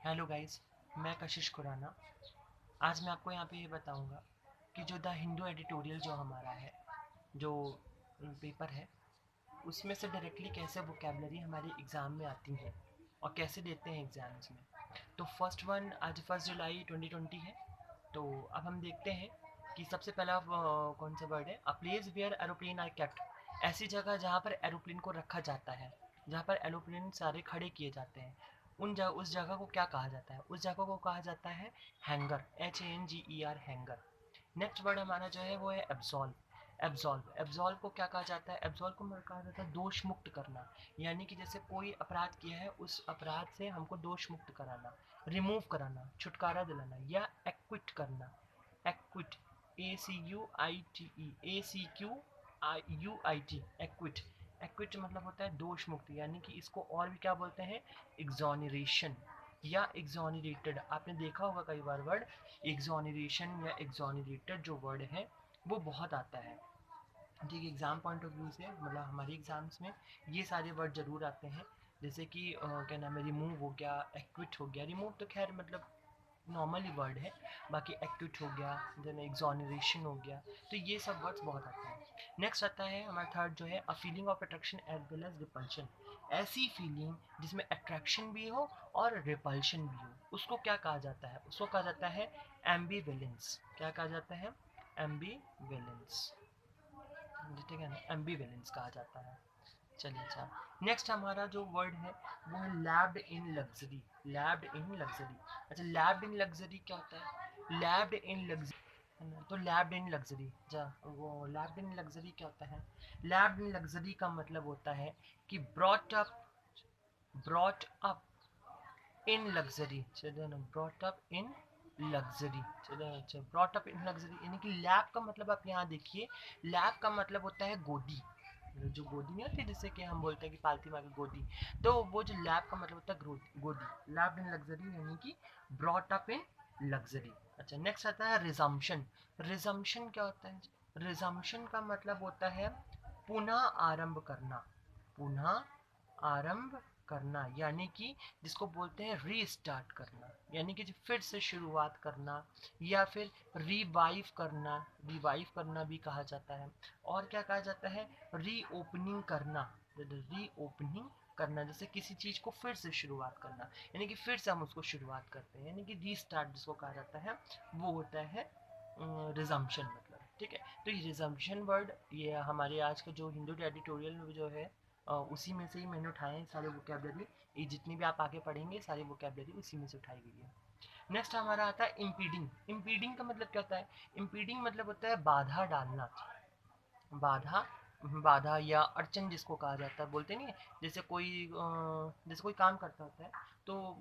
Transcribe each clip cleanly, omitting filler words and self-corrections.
Hello guys, मैं कशिश खुराना। आज मैं आपको यहाँ पे ये बताऊँगा कि जो द हिंदू एडिटोरियल जो हमारा है, जो पेपर है, उसमें से डायरेक्टली कैसे वोकेबलरी हमारे एग्ज़ाम में आती है और कैसे देते हैं एग्ज़ाम्स में। तो फर्स्ट वन आज 1 जुलाई 2020 है। तो अब हम देखते हैं कि सबसे पहला कौन सा वर्ड है। A place where aeroplane are kept. ऐसी जगह जहाँ पर एरोप्लेन को रखा जाता है, जहाँ पर एरोप्लेन सारे खड़े किए जाते हैं, उस जगह को क्या कहा जाता है? उस जगह को कहा जाता है hanger, HANGER, hanger. Next word हमारा जो है वो है एब्जॉल्व। एब्जॉल्व को क्या कहा जाता है? एब्जॉल्व को कहा जाता है दोष मुक्त करना। यानी कि जैसे कोई अपराध किया है, उस अपराध से हमको दोष मुक्त कराना, रिमूव कराना, छुटकारा दिलाना, या एक्विट करना। Equity, ACUITE, equity. एक्विट मतलब होता है दोष मुक्त, यानी कि इसको और भी क्या बोलते हैं? एग्जॉनरेशन या एग्जॉनरेटेड। आपने देखा होगा कई बार वर्ड एग्जॉनरेशन या एग्जॉनरेटेड जो वर्ड है वो बहुत आता है। ठीक है, एग्ज़ाम पॉइंट ऑफ व्यू से मतलब हमारे एग्ज़ाम्स में ये सारे वर्ड ज़रूर आते हैं। जैसे कि क्या नाम है, रिमूव हो गया, एक्विट हो गया। रिमूव तो खैर मतलब नॉर्मली वर्ड है, बाकी एक्विट हो गया, देन एग्जॉनरेशन हो गया। तो ये सब वर्ड्स बहुत आते हैं। नेक्स्ट आता है हमारा थर्ड जो है a feeling of attraction as well as repulsion. ऐसी फीलिंग जिसमें अट्रैक्शन भी हो और रिपल्शन भी हो, उसको क्या कहा जाता है? उसको कहा जाता है एम्बीवेलेंस। क्या कहा जाता है? एम्बीवेलेंस। ठीक है ना, एम्बीवेलेंस कहा जाता है। चलिए अच्छा, नेक्स्ट हमारा जो वर्ड है वो है लैब्ड इन लग्जरी। लैब्ड इन लग्जरी। अच्छा, लैब्ड इन लग्जरी क्या होता है? लैब्ड इन लग्जरी, तो लैब्ड इन लग्जरी जा वो लैब्ड इन लग्जरी क्या होता है? लैब्ड इन लग्जरी का मतलब होता है कि ब्रॉट अप इन लग्जरी। चलो ना, ब्रॉट अप इन लग्जरी। चलो अच्छा, ब्रॉट अप इन लग्जरी यानी कि लैब का मतलब आप यहाँ देखिए, लैब का मतलब होता है गोदी। जो गोदी नहीं होती जिससे कि हम बोलते हैं कि पालती माँ की गोदी, तो वो जो लैब का मतलब होता है गोदी। लैब इन लग्जरी यानी कि ब्रॉट अप इन लग्जरी। अच्छा, नेक्स्ट आता है रिजम्पशन। रिजम्पशन क्या होता है? रिजम्पशन का मतलब होता है पुनः आरंभ करना। पुनः आरंभ करना यानी कि जिसको बोलते हैं रीस्टार्ट करना, यानी कि फिर से शुरुआत करना, या फिर रिवाइव करना। रिवाइव करना भी कहा जाता है। और क्या कहा जाता है? रीओपनिंग करना। रीओपनिंग करना जैसे किसी चीज को फिर से शुरुआत करना, यानी कि फिर से हम उसको शुरुआत करते हैं, यानी कि रीस्टार्ट जिसको कहा जाता है वो होता है रिजम्पशन मतलब। ठीक है, तो ये रिजम्पशन वर्ड ये हमारे आज का जो हिंदू एडिटोरियल में जो है उसी में से ही मैंने उठाए हैं सारे वोकेबलरी। ये जितनी भी आप आगे पढ़ेंगे सारी वोकेबलरी उसी में से उठाई गई है। नेक्स्ट हमारा आता है इम्पीडिंग। इम्पीडिंग का मतलब क्या होता है? इम्पीडिंग मतलब होता है बाधा डालना। बाधा, बाधा या अड़चन जिसको कहा जाता है, बोलते नहीं है जैसे कोई काम करता होता है तो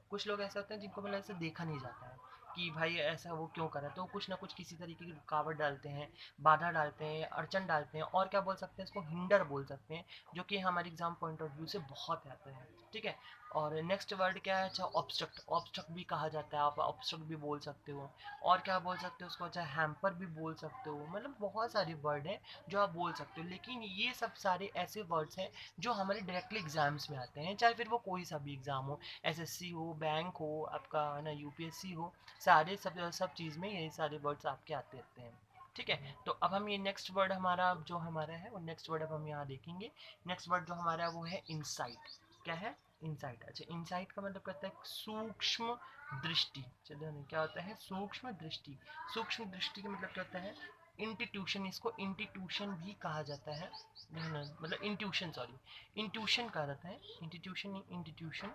कुछ लोग ऐसे होते हैं जिनको मतलब ऐसे देखा नहीं जाता है कि भाई ऐसा वो क्यों कर रहा है, तो कुछ ना कुछ किसी तरीके की रुकावट डालते हैं, बाधा डालते हैं, अड़चन डालते हैं, और क्या बोल सकते हैं इसको? हिंडर बोल सकते हैं, जो कि हमारे एग्जाम पॉइंट ऑफ व्यू से बहुत आते हैं। ठीक है, और नेक्स्ट वर्ड क्या है? अच्छा, ऑब्स्ट्रक्ट। ऑब्स्ट्रक्ट भी कहा जाता है, आप ऑब्स्ट्रक्ट भी बोल सकते हो। और क्या बोल सकते हो उसको? अच्छा, हैम्पर भी बोल सकते हो। मतलब बहुत सारे वर्ड हैं जो आप बोल सकते हो, लेकिन ये सब सारे ऐसे वर्ड्स हैं जो हमारे डायरेक्टली एग्जाम्स में आते हैं, चाहे फिर वो कोई सा भी एग्जाम हो, एसएससी हो, बैंक हो, आपका है ना यूपीएससी हो, सारे सब चीज़ में यही सारे वर्ड्स आपके आते रहते हैं। ठीक है, तो अब हम ये नेक्स्ट वर्ड हमारा जो हमारा है वो नेक्स्ट वर्ड अब हम यहाँ देखेंगे। नेक्स्ट वर्ड जो हमारा है वो है इंसाइट। क्या है? इंसाइट। अच्छा, इंसाइट का मतलब कहता है सूक्ष्म दृष्टि। चलो नहीं, क्या होता है? सूक्ष्म दृष्टि। सूक्ष्म दृष्टि का मतलब क्या होता है? इंस्टीट्यूशन, इसको इंस्टीट्यूशन भी कहा जाता है। नहीं नहीं, मतलब इंट्यूशन, सॉरी, इंट्यूशन कहा जाता है। इंस्टीट्यूशन नहीं, इंस्टीट्यूशन,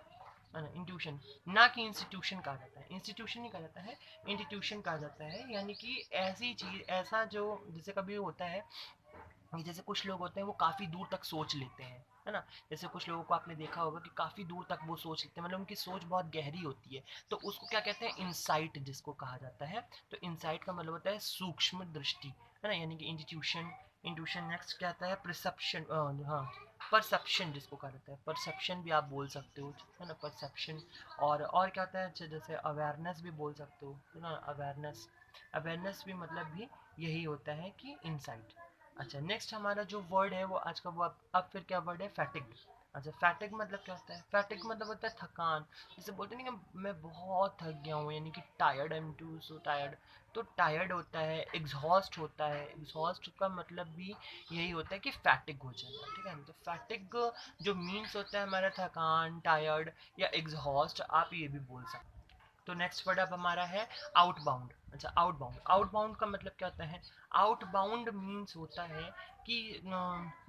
इंट्यूशन, ना कि इंस्टीट्यूशन कहा जाता है। इंस्टीट्यूशन नहीं कहा जाता है, इंस्टीट्यूशन कहा जाता है। यानी कि ऐसी चीज, ऐसा जो जैसे कभी होता है कि जैसे कुछ लोग होते हैं वो काफ़ी दूर तक सोच लेते हैं, है ना। जैसे कुछ लोगों को आपने देखा होगा कि काफ़ी दूर तक वो सोच लेते हैं, मतलब उनकी सोच बहुत गहरी होती है, तो उसको क्या कहते हैं? इंसाइट जिसको कहा जाता है। तो इंसाइट का मतलब होता है सूक्ष्म दृष्टि, है ना, यानी कि इंस्टीट्यूशन। इंट्यूशन। नेक्स्ट क्या आता है? परसेप्शन। हाँ, परसेप्शन जिसको कहा जाता है, परसेप्शन भी आप बोल सकते हो, है ना, परसेप्शन। और क्या होता है? अच्छा, जैसे अवेयरनेस भी बोल सकते हो, है ना, अवेयरनेस। अवेयरनेस भी मतलब भी यही होता है कि इंसाइट। अच्छा, नेक्स्ट हमारा जो वर्ड है वो आज का वो अब फिर क्या वर्ड है? फैटिग्ड। अच्छा, फैटिग मतलब क्या होता है? फैटिग मतलब होता है थकान। जैसे बोलते नहीं कि मैं बहुत थक गया हूँ, यानी कि tired, I am too so tired. तो टायर्ड होता है, एग्जॉस्ट होता है। एग्जॉस्ट का मतलब भी यही होता है कि फैटिग हो जाना, ठीक है। तो फैटिग जो मीन्स होता है हमारा थकान, टायर्ड या एग्जॉस्ट, आप ये भी बोल सकते हैं। तो नेक्स्ट वर्ड अब हमारा है आउटबाउंड। अच्छा, आउटबाउंड, आउटबाउंड का मतलब क्या होता है? आउटबाउंड मीन्स होता है कि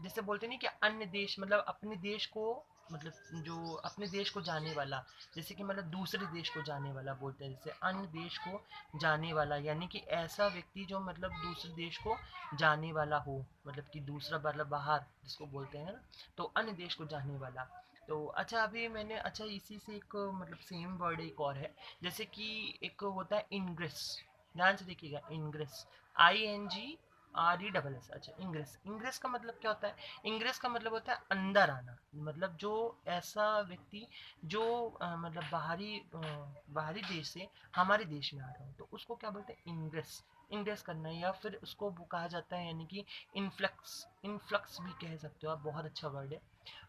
जैसे बोलते नहीं कि अन्य देश, मतलब अपने देश को, मतलब जो अपने देश को जाने वाला, जैसे कि मतलब दूसरे देश को जाने वाला बोलते हैं, जैसे अन्य देश को जाने वाला, यानी कि ऐसा व्यक्ति जो मतलब दूसरे देश को जाने वाला हो, मतलब कि दूसरा मतलब बाहर जिसको बोलते हैं ना, तो अन्य देश को जाने वाला। तो अच्छा, अभी मैंने, अच्छा इसी से एक मतलब सेम वर्ड एक और है, जैसे कि एक होता है इंग्रेस। ध्यान से देखिएगा, इंग्रेस, INGRESS। अच्छा, इंग्रेस, इंग्रेस का मतलब क्या होता है? इंग्रेस का मतलब होता है अंदर आना, मतलब जो ऐसा व्यक्ति जो मतलब बाहरी देश से हमारे देश में आ रहा हो, तो उसको क्या बोलते हैं? इंग्रेस। इंग्रेस करना, या फिर उसको वो कहा जाता है, यानी कि इनफ्लक्स, इनफ्लक्स भी कह सकते हो आप, बहुत अच्छा वर्ड है।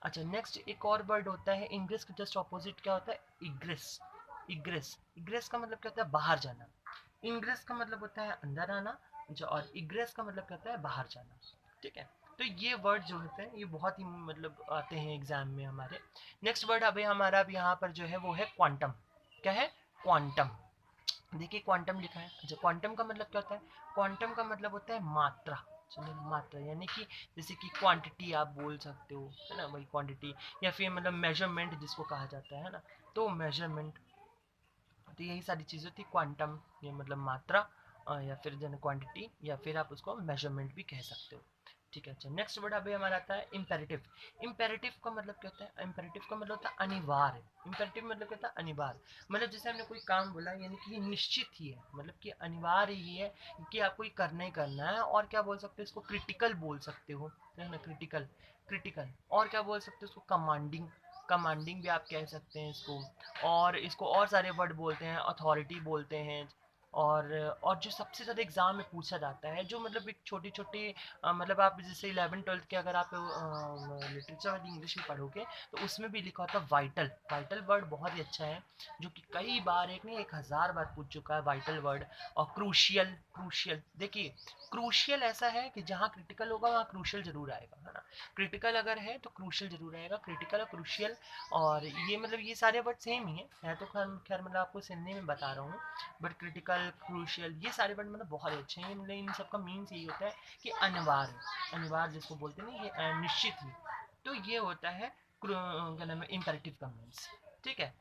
अच्छा, नेक्स्ट एक और वर्ड होता है इंग्रेस के जस्ट ऑपोजिट, क्या होता है? इग्रेस। इग्रेस, इग्रेस का मतलब क्या होता है? बाहर जाना। इंग्रेस का मतलब होता है अंदर आना, जो, और इग्रेस का मतलब क्या होता है? बाहर जाना, ठीक है। तो ये वर्ड जो होते हैं ये बहुत ही मतलब आते हैं एग्जाम में हमारे। नेक्स्ट वर्ड अभी हमारा अब यहाँ पर जो है वो है क्वांटम। क्या है? क्वांटम। देखिए, क्वांटम लिखा है। अच्छा, क्वांटम का मतलब क्या होता है? क्वांटम का मतलब होता है मात्रा। चलिए, मात्रा, यानी कि जैसे कि क्वांटिटी आप बोल सकते हो, है ना, वही क्वांटिटी, या फिर मतलब मेजरमेंट जिसको कहा जाता है ना, तो मेजरमेंट। तो यही सारी चीज़ें थी क्वांटम, ये मतलब मात्रा, या फिर जन क्वांटिटी, या फिर आप उसको मेजरमेंट भी कह सकते हो, ठीक है। अच्छा, नेक्स्ट वर्ड अभी हमारा आता है इम्पेरेटिव। इम्पेरेटिव का मतलब क्या होता है? इम्पेरेटिव का मतलब होता है अनिवार्य। इम्पेरेटिव मतलब क्या होता है? अनिवार्य। मतलब जैसे हमने कोई काम बोला, यानी कि ये निश्चित ही है, मतलब कि अनिवार्य ही है कि आपको ये करना ही करना है। और क्या बोल सकते हो इसको? क्रिटिकल बोल सकते हो, है ना, क्रिटिकल। क्रिटिकल, और क्या बोल सकते हो इसको? कमांडिंग। कमांडिंग भी आप कह सकते हैं इसको। और इसको और सारे वर्ड बोलते हैं, अथॉरिटी बोलते हैं। और जो सबसे ज़्यादा एग्ज़ाम में पूछा जाता है, जो मतलब एक छोटी छोटी मतलब आप जैसे 11th 12th के अगर आप लिटरेचर वाली इंग्लिश में पढ़ोगे, तो उसमें भी लिखा होता है वाइटल। वाइटल वर्ड बहुत ही अच्छा है, जो कि कई बार, एक नहीं 1000 बार पूछ चुका है वाइटल वर्ड। और क्रूशियल, क्रूशियल देखिए, क्रूशियल ऐसा है कि जहाँ क्रिटिकल होगा वहाँ क्रूशियल जरूर आएगा, है ना। क्रिटिकल अगर है तो क्रूशियल जरूर आएगा, क्रिटिकल और क्रूशियल। और ये मतलब ये सारे वर्ड सेम ही है तो खैर खैर मतलब आपको सिंधी में बता रहा हूँ। बट क्रिटिकल, क्रूशियल, ये सारे वर्ड मतलब बहुत अच्छे हैं, मतलब इन सब का मीन्स यही होता है कि अनिवार्य। अनिवार्य जिसको बोलते हैं ना, ये निश्चित ही। तो ये होता है क्या नाम है, इम्पेरेटिव का मीन्स, ठीक है।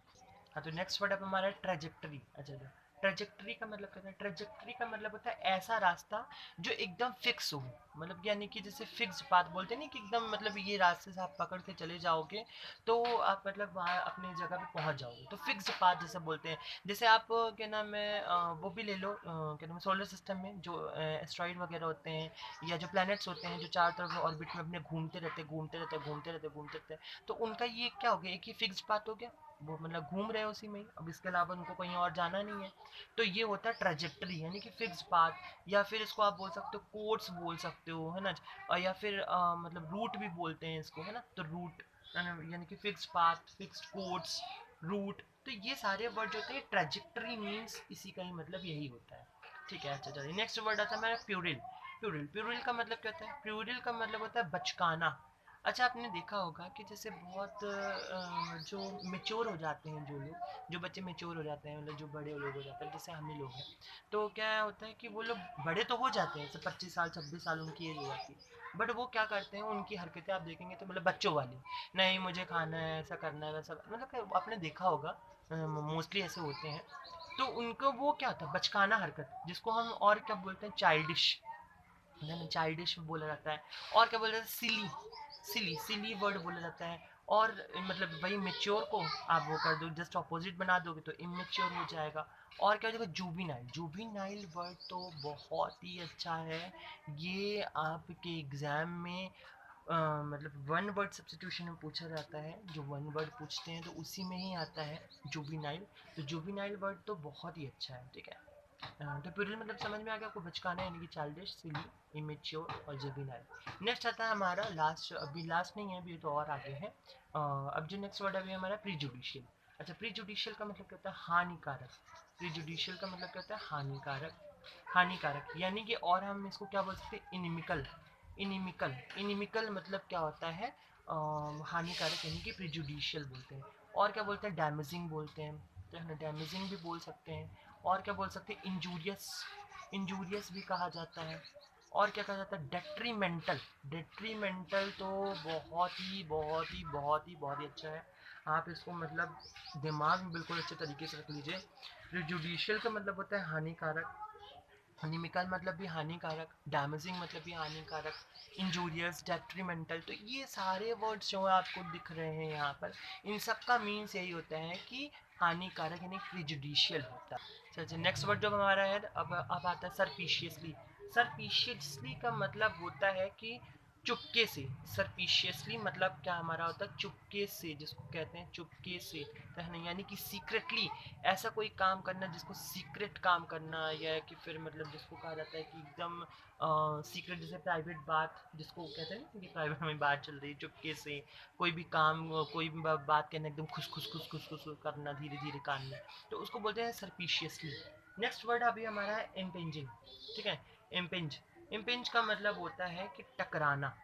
हाँ, तो नेक्स्ट वर्ड अब हमारा ट्रेजेक्टरी। अच्छा, ट्रेजेक्टरी का मतलब क्या है? ट्रेजेक्टरी का मतलब होता है ऐसा रास्ता जो एकदम फिक्स हो, मतलब यानी कि जैसे फिक्स पाथ बोलते हैं ना, कि एकदम मतलब ये रास्ते से आप पकड़ के चले जाओगे तो आप मतलब वहाँ अपनी जगह पे पहुँच जाओगे, तो फिक्स पाथ जैसे बोलते हैं। जैसे आप क्या नाम है वो भी ले लो, क्या नाम है, सोलर सिस्टम में जो एस्ट्रॉइड वगैरह होते हैं, या जो प्लैनेट्स होते हैं जो चारों तरफ ऑर्बिट में अपने घूमते रहते घूमते रहते घूमते रहते घूमते रहते हैं, तो उनका ये क्या हो गया? एक ही फिक्स पाथ हो गया, वो मतलब घूम रहे हैं उसी में ही, अब इसके अलावा उनको कहीं और जाना नहीं है। तो ये होता है ट्रेजेक्टरी, यानी कि फिक्स पाथ। या फिर इसको आप बोल सकते हो कोर्स बोल सकते हो, है ना। और या फिर मतलब रूट भी बोलते हैं इसको, है ना। तो रूट यानी कि fix path, fix course, route. तो ये सारे वर्ड जो होते हैं ट्रेजेक्टरी मीन्स इसी का ही मतलब यही होता है, ठीक है। अच्छा, चलिए नेक्स्ट वर्ड आता है हमारा प्यूरिल। प्यूरिल, प्यूरिल का मतलब क्या होता है? प्यूरिल का मतलब होता है बचकाना। अच्छा, आपने देखा होगा कि जैसे बहुत जो मेच्योर हो जाते हैं, जो लोग, जो बच्चे मेच्योर हो जाते हैं, मतलब जो बड़े लोग हो जाते हैं, जैसे हम ही लोग हैं, तो क्या होता है कि वो लोग बड़े तो हो जाते हैं, जैसे 25 साल 26 साल उनकी एज हो जाती है, बट वो क्या करते हैं, उनकी हरकतें आप देखेंगे तो मतलब बच्चों वाली। नहीं, मुझे खाना है, ऐसा करना है, वैसा, मतलब आपने देखा होगा मोस्टली ऐसे होते हैं। तो उनको वो क्या होता है? बचकाना हरकत, जिसको हम और क्या बोलते हैं? चाइल्डिश, चाइल्डिश बोला जाता है। और क्या बोला जाता है? सिली, सिली, सिली वर्ड बोला जाता है। और मतलब वही मेच्योर को आप वो कर दो, जस्ट अपोजिट बना दोगे तो इमेच्योर हो जाएगा। और क्या हो जाएगा? जूबिनाइल। जूबिनाइल वर्ड तो बहुत ही अच्छा है, ये आपके एग्जाम में मतलब वन वर्ड सब्स्टिट्यूशन में पूछा जाता है, जो वन वर्ड पूछते हैं तो उसी में ही आता है जूबिनाइल। तो जूबिनाइल वर्ड तो बहुत ही अच्छा है, ठीक है। तो प्यूरिल मतलब समझ में आ गया आपको, बचकाना यानी कि चाइल्डिश, सिली, इमेच्योर और जुवेनाइल। नेक्स्ट आता है हमारा लास्ट, अभी लास्ट नहीं है, अभी तो और आगे है। अब जो नेक्स्ट वर्ड अभी हमारा प्रीजुडिशियल। अच्छा, प्रीजुडिशियल का मतलब क्या होता है? हानिकारक। प्रीजुडिशियल का मतलब क्या होता है? हानिकारक। हानिकारक यानी कि, और हम इसको क्या बोल सकते हैं? इनिमिकल। इनिमिकल, इनिमिकल मतलब क्या होता है? हानिकारक यानी कि प्रीजुडिशियल बोलते हैं। और क्या बोलते हैं? डैमेजिंग बोलते हैं, तो है ना, डैमेजिंग भी बोल सकते हैं। और क्या बोल सकते हैं? इंजूरियस, इंजूरियस भी कहा जाता है। और क्या कहा जाता है? डेट्रीमेंटल। डेट्रीमेंटल तो बहुत ही बहुत ही बहुत ही बहुत ही अच्छा है, आप इसको मतलब दिमाग में बिल्कुल अच्छे तरीके से रख लीजिए। जो जुडिशियल का मतलब होता है हानिकारक, अनिमिकल मतलब भी हानिकारक, डैमेजिंग मतलब भी हानिकारक, इंजूरियस, डेट्रीमेंटल, तो ये सारे वर्ड्स जो आपको दिख रहे हैं यहाँ पर, इन सब का मीन्स यही होता है कि हानिकारक यानी प्रिजुडिशियल होता है। अच्छा, नेक्स्ट वर्ड जो हमारा है, अब आता है सरफिशियसली। सरफिशियसली का मतलब होता है कि चुपके से। सरफिशियसली मतलब क्या हमारा होता है? चुपके से, जिसको कहते हैं चुपके से, तो है ना, यानी कि सीक्रेटली ऐसा कोई काम करना जिसको सीक्रेट काम करना, या कि फिर मतलब जिसको कहा जाता है कि एकदम सीक्रेट, जैसे प्राइवेट बात जिसको कहते हैं कि प्राइवेट में बात चल रही है, चुपके से कोई भी काम, कोई भी बात करना एकदम खुश खुश खुश खुश खुश करना, धीरे धीरे काम में, तो उसको बोलते हैं सरफिशियसली। नेक्स्ट वर्ड अभी हमारा है इम्पिंजिंग। ठीक है, इम्पिंज। इम्पिंज का मतलब होता है कि टकराना।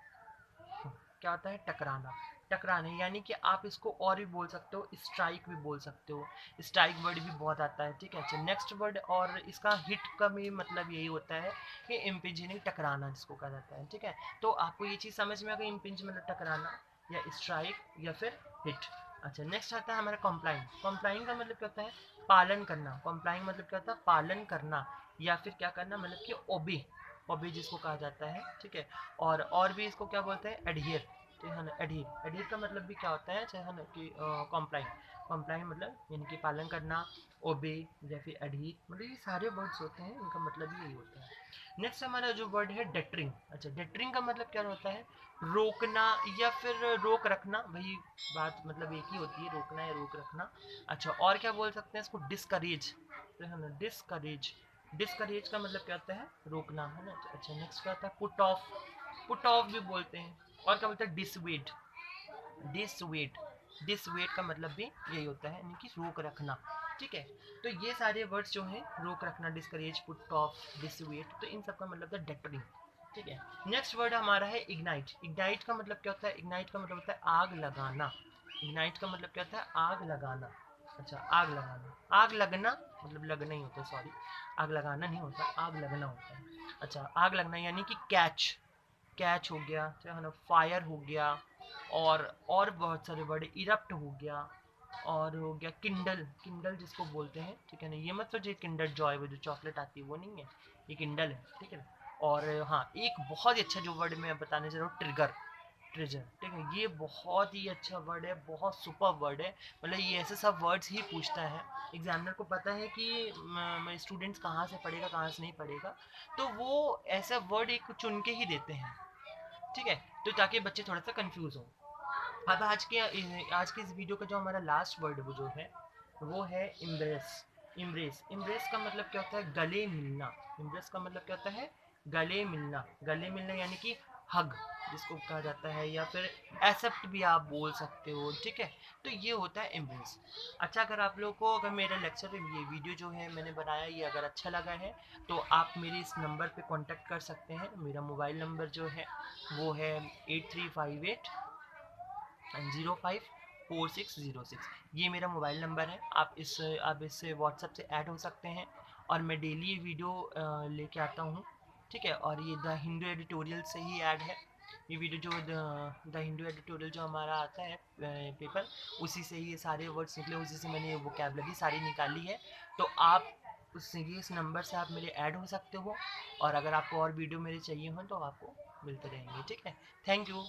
क्या होता है? टकराना। टकराना यानी कि आप इसको और भी बोल सकते हो, स्ट्राइक भी बोल सकते हो, स्ट्राइक वर्ड भी बहुत आता है। ठीक है, अच्छा, नेक्स्ट वर्ड, और इसका हिट का भी मतलब यही होता है कि इम्पिंज यानी टकराना जिसको कहा जाता है। ठीक है, तो आपको ये चीज़ समझ में आ गई, इम्पिंज मतलब टकराना या स्ट्राइक या फिर हिट। अच्छा, नेक्स्ट आता है हमारा कॉम्प्लाइन। कॉम्प्लाइन का मतलब क्या होता है? पालन करना। कॉम्प्लाइन मतलब क्या होता है? पालन करना, या फिर क्या करना, मतलब कि ओबे, ओबे जिसको कहा जाता है। ठीक है, और भी इसको क्या बोलते हैं? एडहियर। तो है ना, एडहिर, एडहिर का मतलब भी क्या होता है? चाहे है ना कि कॉम्प्लाइन। कॉम्प्लाइन मतलब यानी कि पालन करना, ओबे या फिर एडहिर, मतलब ये सारे वर्ड्स होते हैं, इनका मतलब भी यही होता है। नेक्स्ट हमारा जो वर्ड है डेटरिंग। अच्छा, डेटरिंग का मतलब क्या होता है? रोकना या फिर रोक रखना, वही बात मतलब एक ही होती है, रोकना या रोक रखना। अच्छा, और क्या बोल सकते हैं इसको? डिस्करेज। तो है ना, डिस्करेज। डिस्करेज का मतलब क्या होता है? रोकना, है ना। अच्छा, नेक्स्ट क्या होता है? Put off. पुट ऑफ भी बोलते हैं। और क्या बोलते हैं? डिसवेट। डिसवेट, डिसवेट का मतलब भी यही होता है, यानी कि रोक रखना। ठीक है, तो ये सारे वर्ड्स जो हैं, रोक रखना, डिस्करेज, पुट ऑफ, डिसवेट, तो इन सब का मतलब है डेटरिंग। ठीक है, नेक्स्ट वर्ड हमारा है इग्नाइट। इग्नाइट का मतलब क्या होता है? इग्नाइट का मतलब होता है आग लगाना। इग्नाइट का मतलब क्या होता है? आग लगाना। अच्छा, आग लगाना, आग लगना मतलब लगना ही होता है, सॉरी, आग लगाना नहीं होता, आग लगना होता है। अच्छा, आग लगना यानी कि कैच, कैच हो गया, है ना, फायर हो गया, और बहुत सारे वर्ड, इरप्ट हो गया, और हो गया किंडल, किंडल जिसको बोलते हैं। ठीक है ना, ये मत सोचिए किंडर जॉय वो जो चॉकलेट आती है वो नहीं है, ये किंडल है। ठीक है ना, और हाँ, एक बहुत ही अच्छा जो वर्ड मैं बताने जा रहा हूँ, ट्रिगर। ट्रेजर, ठीक है, ये बहुत ही अच्छा वर्ड है, बहुत सुपर वर्ड है, मतलब ये ऐसे सब वर्ड्स ही पूछता है। एग्जामिनर को पता है कि स्टूडेंट्स कहाँ से पढ़ेगा कहाँ से नहीं पढ़ेगा, तो वो ऐसा वर्ड एक चुन के ही देते हैं। ठीक है, तो ताकि बच्चे थोड़ा सा कंफ्यूज हो। अब आज के इस वीडियो का जो हमारा लास्ट वर्ड वो जो है, वो है इम्ब्रेस। इम्ब्रेस, इम्ब्रेस का मतलब क्या होता है? गले मिलना। इम्ब्रेस का मतलब क्या होता है? गले मिलना। गले मिलना यानी कि हग जिसको कहा जाता है, या फिर एक्सेप्ट भी आप बोल सकते हो। ठीक है, तो ये होता है इम्ब्रेस। अच्छा, अगर आप लोगों को अगर मेरा लेक्चर, ये वीडियो जो है मैंने बनाया, ये अगर अच्छा लगा है तो आप मेरे इस नंबर पे कांटेक्ट कर सकते हैं। मेरा मोबाइल नंबर जो है वो है 8358 054606। ये मेरा मोबाइल नंबर है, आप इससे व्हाट्सएप से ऐड हो सकते हैं, और मैं डेली ये वीडियो लेके आता हूँ। ठीक है, और ये द हिंदू एडिटोरियल से ही ऐड है। ये वीडियो जो द हिंदू एडिटोरियल जो हमारा आता है पेपर, उसी से ये सारे वर्ड्स निकले, उसी से मैंने वोकेबलरी सारी निकाली है। तो आप उससे, ये इस नंबर से आप मेरे ऐड हो सकते हो, और अगर आपको और वीडियो मेरे चाहिए हो तो आपको मिलते रहेंगे। ठीक है, थैंक यू।